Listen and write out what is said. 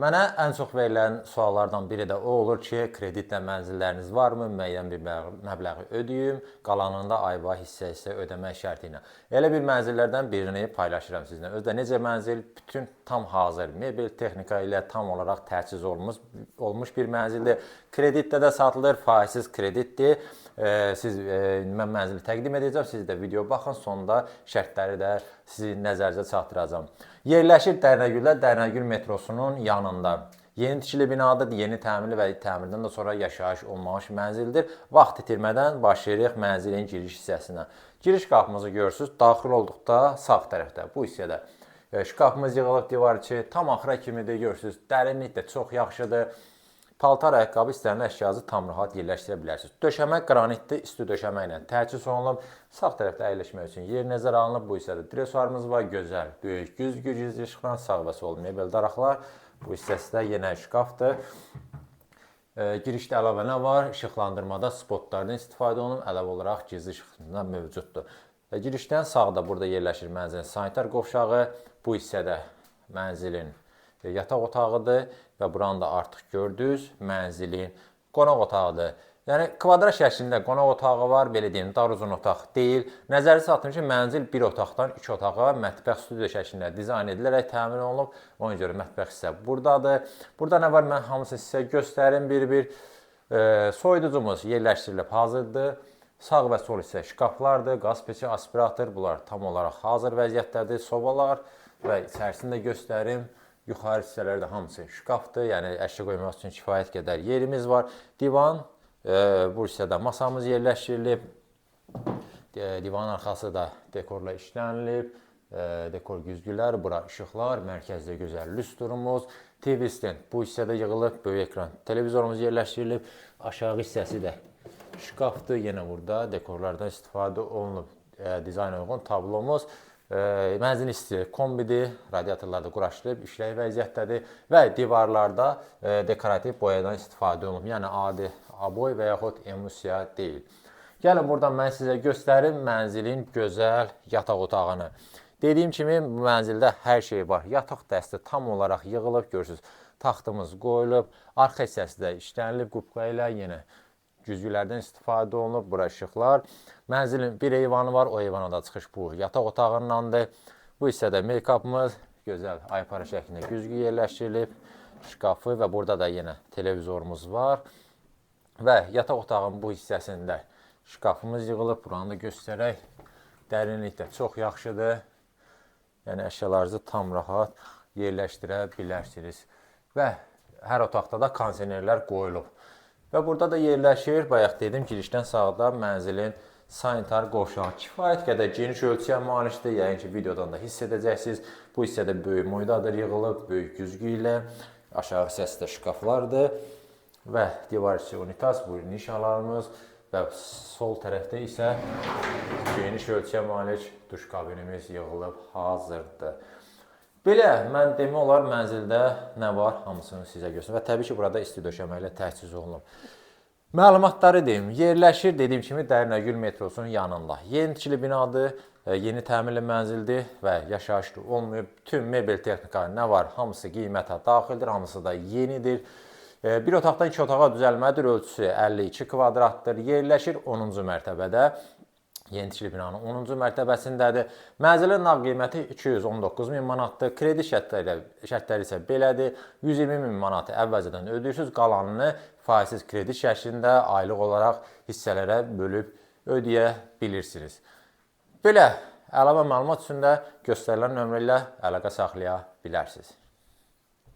Mənə ən çox verilən suallardan biri də o olur ki, kreditlə mənzilləriniz varmı? Müəyyən bir məbləği ödəyim, qalanında ayva hissə ödəmək şərti ilə. Elə bir mənzillərdən birini paylaşıram sizinlə. Özdə necə mənzil, bütün tam hazır mebel, texnika ilə tam olaraq təchiz olmuş bir mənzildir. Kreditdə də satılır, faizsiz kreditdir. Mən mənzili təqdim edəcəm, siz də video baxın, sonunda şərtləri də sizi nəzərinizə çatdıracağam. Yerləşir Dərnəgüldə, Dərnəgül metrosunun yanında. Yeni tikili binadır, yeni təmirli və təmirdən də sonra yaşayış olmamış mənzildir. Vaxt itirmədən başlayırıq mənzilin giriş hissəsinə. Giriş qapımızı görürsünüz, daxil olduqda sağ tərəfdə, bu hissədə. Şkafımız yığılıb divar içi, tam axıra kimi də görürsünüz, dərinlik də çox yaxşıdır. Paltar, ayaqqabı istənilən əşyanızı tam rahat yerləşdirə bilərsiniz. Döşəmə qranitli isti döşəmə ilə təchiz olunub. Sağ tərəfdə əyləşmək üçün yer nəzərə alınıb. Bu hissədə dresuarımız var, gözəl, böyük, güzgü işıqla sağ və sol mebel daraqlar. Bu hissəsi də yenə şkafdır. Girişdə əlavə nə var? İşıqlandırmada spotlardan istifadə olunub. Əlavə olaraq gizli işıqlar mövcuddur. Girişdən sağda burada yerləşir mənzilin sanitar qovşağı. Bu hissədə mənzilin yataq otağıdır və buranı da artıq gördünüz, mənzilin qonaq otağıdır. Yəni, kvadrat şəklində qonaq otağı var, belə deyim, dar uzun otaq deyil. Nəzəri çatdırım ki, mənzil bir otaqdan 2 otağa mətbəx studiyo şəklində dizayn edilərək təmin olunub. Ona görə mətbəx hissə buradadır. Burada nə var? Mən hamısını sizə göstərim bir-bir. Soyuducumuz yerləşdirilib hazırdır. Sağ və sol isə şkaflardır, qaz peçi, aspirator. Bunlar tam olaraq hazır vəziyyətdədir. Sobalar və içərisində göstərim. Yuxarı hissələrdə hamısı şkafdır, yəni əşya qoymaq üçün kifayət qədər yerimiz var. Divan, bu hissədə masamız yerləşdirilib. Divanın arxası da dekorla işlənilib. Dekor güzgülər, bura işıqlar, mərkəzdə gözəl lüstrumuz. TV stand bu hissədə yığılıb, böyük ekran televizorumuz yerləşdirilib. Aşağı hissəsi də şkafdır, yenə burada dekorlardan istifadə olunub. Dizayn uyğun tablomuz. Mənzil isti kombidir, radiatorlarda quraşdırıb, işlək vəziyyətdədir və divarlarda dekorativ boyadan istifadə olunub. Yəni, adi aboy və yaxud emulsiya deyil. Gəlin, buradan mən sizə göstərim mənzilin gözəl yataq otağını. Dediyim kimi, mənzildə hər şey var. Yataq dəsti tam olaraq yığılıb, görürsünüz, taxtımız qoyulub, arxa hissəsi də işlənilib qubqa ilə yenə. Güzgülərdən istifadə olunub, bura işıqlar. Mənzilin bir eyvanı var, o eyvana da çıxış bu yataq otağındandır. Bu hissədə make-upımız, gözəl aypara şəklində güzgü yerləşdirilib, şkafı və burada da yenə televizorumuz var. Və yataq otağın bu hissəsində şkafımız yığılıb, buranı da göstərək. Dərinlikdə çox yaxşıdır. Yəni, əşyalarınızı tam rahat yerləşdirə bilərsiniz. Və hər otaqda da kondisionerlər qoyulub. Və burada da yerləşir, bayaq dedim, girişdən sağda mənzilin sanitar qovşağı kifayət qədər geniş ölçüyə malikdir. Yəni ki, videodan da hiss edəcəksiniz. Bu hissədə böyük moydadır yığılıb, böyük güzgü ilə. Aşağı hissəsi də şkaflardır. Və divar içi unitas, bu nişalarımız. Və sol tərəfdə isə geniş ölçüyə malik duş kabinimiz yığılıb hazırdır. Belə, mən demək olar mənzildə nə var, hamısını sizə göstərim. Və təbii ki, burada isti döşəmə ilə təchiz olunub. Məlumatları deyim, yerləşir, dediyim kimi, Dərnəgül metrosunun yanında. Yeni tikili binadır, yeni təmirli mənzildir və yaşayışlı olmuyor. Bütün mebel texnika nə var, hamısı qiymətə daxildir, hamısı da yenidir. Bir otaqdan 2 otağa düzəlmədir, ölçüsü 52 kvadratdır, yerləşir 10-cu mərtəbədə. Yeni tikili binanın 10-cu mərtəbəsindədir. Mənzilin nağd qiyməti 219.000 manatdır. Kredi şərtləri isə belədir. 120.000 manatı əvvəlcədən ödəyirsiniz. Qalanını faizsiz kredi şəklində aylıq olaraq hissələrə bölüb ödəyə bilirsiniz. Belə əlavə məlumat üçün də göstərilən nömrə ilə əlaqə saxlaya bilərsiniz.